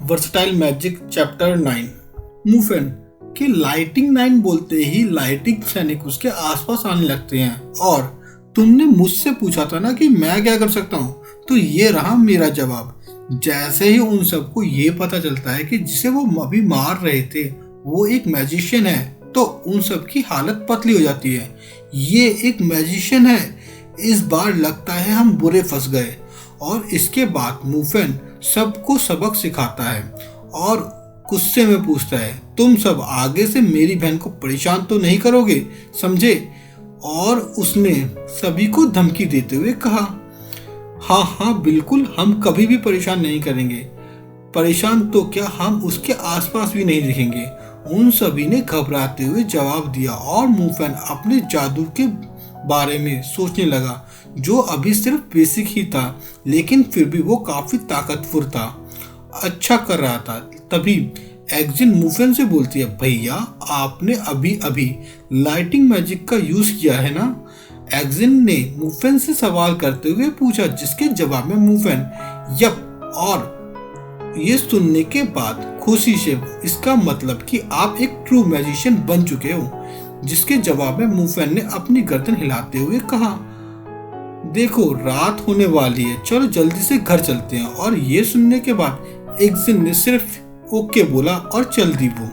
Versatile magic chapter 9। मुफेन के lighting 9 बोलते ही lighting सैनिक उसके आसपास आने लगते हैं। और तुमने मुझसे पूछा था ना कि मैं क्या कर सकता हूँ, तो ये रहा मेरा जवाब। जैसे ही उन सबको ये पता चलता है कि जिसे वो अभी मार रहे थे वो एक मैजिशियन है, तो उन सब की हालत पतली हो जाती है। ये एक मैजिशियन है, इस बार लगता है हम बुरे फंस गए। और इसके बाद मुफेन सबको सबक सिखाता है और गुस्से में पूछता है, तुम सब आगे से मेरी बहन को परेशान तो नहीं करोगे, समझे? और उसने सभी को धमकी देते हुए कहा, हाँ हाँ बिल्कुल, हम कभी भी परेशान नहीं करेंगे। परेशान तो क्या, हम उसके आसपास भी नहीं दिखेंगे। उन सभी ने घबराते हुए जवाब दिया और मुफेन अपने जादू के बारे में सोचने लगा, जो अभी सिर्फ बेसिक ही था, लेकिन फिर भी वो काफी ताकतवर था, अच्छा कर रहा था। तभी एक्जिन मुफेन से बोलती है, भैया आपने अभी अभी लाइटिंग मैजिक का यूज किया है ना? एक्जिन ने मुफेन से सवाल करते हुए पूछा, जिसके जवाब में मुफेन यप, और ये सुनने के बाद खुशी से, इसका मतलब कि आप एक ट्रू मैजिशियन बन चुके हो। जिसके जवाब में मुफेन ने अपनी गर्दन हिलाते हुए कहा, देखो रात होने वाली है, चलो जल्दी से घर चलते हैं। और ये सुनने के बाद एक्जिन ने सिर्फ ओके बोला और चल दी वो।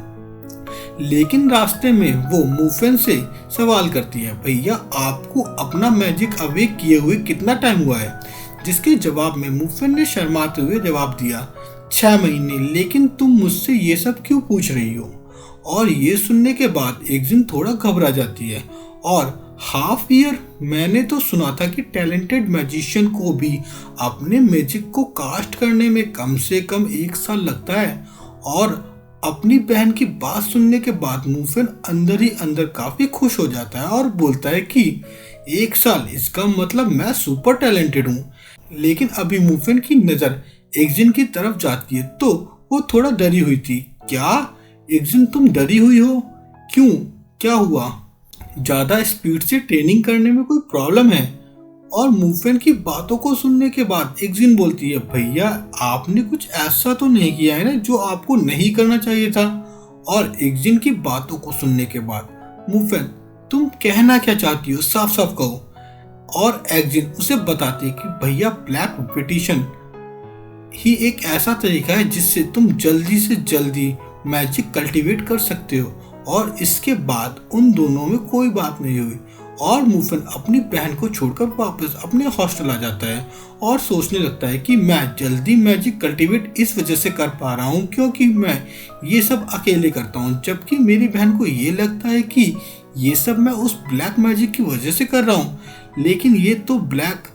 लेकिन रास्ते में वो मुफेन से सवाल करती है, भैया आपको अपना मैजिक अवेक किए हुए कितना टाइम हुआ है? जिसके जवाब में मुफेन ने शर्माते हुए जवाब दिया, 6 महीने। लेकिन तुम मुझसे ये सब क्यों पूछ रही हो? और ये सुनने के बाद एक्जिन थोड़ा घबरा जाती है। और हाफ ईयर, मैंने तो सुना था कि टैलेंटेड मैजिशियन को भी अपने मैजिक को कास्ट करने में कम से कम 1 साल लगता है। और अपनी बहन की बात सुनने के बाद मुफेन अंदर ही अंदर काफी खुश हो जाता है और बोलता है कि 1 साल, इसका मतलब मैं सुपर टैलेंटेड हूँ। लेकिन अभी मुफेन की नजर एक्जिन की तरफ जाती है तो वो थोड़ा डरी हुई थी। क्या एक्जिन, तुम डरी हुई हो? क्यों, क्या हुआ? ज्यादा स्पीड से ट्रेनिंग करने में कोई प्रॉब्लम है? और मुफेन की बातों को सुनने के बाद एक्जिन बोलती है, भैया आपने कुछ ऐसा तो नहीं किया है ना जो आपको नहीं करना चाहिए था? और एक्जिन की बातों को सुनने के बाद मुफेन, तुम कहना क्या चाहती हो, साफ साफ कहो। और एक्जिन उसे बताती है कि भैया ब्लैक मेडिटेशन ही एक ऐसा तरीका है जिससे तुम जल्दी से जल्दी मैजिक कल्टीवेट कर सकते हो। और इसके बाद उन दोनों में कोई बात नहीं हुई और मुफेन अपनी बहन को छोड़कर वापस अपने हॉस्टल आ जाता है और सोचने लगता है कि मैं जल्दी मैजिक कल्टीवेट इस वजह से कर पा रहा हूँ क्योंकि मैं ये सब अकेले करता हूँ, जबकि मेरी बहन को ये लगता है कि ये सब मैं उस ब्लैक मैजिक की वजह से कर रहा हूँ। लेकिन ये तो ब्लैक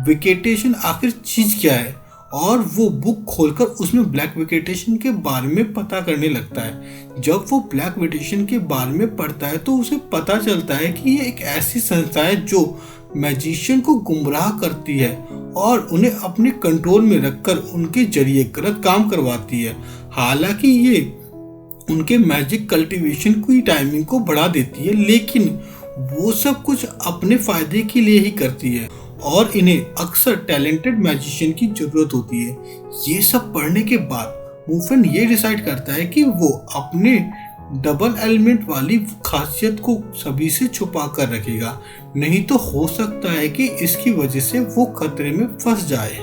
वेकेटेशन आखिर चीज क्या है? और वो बुक खोलकर उसमें ब्लैक वेकेटेशन के बारे में पता करने लगता है। जब वो ब्लैक वेकेटेशन के बारे में पढ़ता है तो उसे पता चलता है कि ये एक ऐसी संस्था है जो मैजिशियन को गुमराह करती है और उन्हें अपने कंट्रोल में रखकर उनके जरिए गलत काम करवाती है। हालांकि ये उनके मैजिक कल्टीवेशन की टाइमिंग को बढ़ा देती है, लेकिन वो सब कुछ अपने फायदे के लिए ही करती है और इन्हें अक्सर टैलेंटेड मैजिशियन की जरूरत होती है। ये सब पढ़ने के बाद मुफेन ये डिसाइड करता है कि वो अपने डबल एलिमेंट वाली खासियत को सभी से छुपा कर रखेगा, नहीं तो हो सकता है कि इसकी वजह से वो खतरे में फंस जाए।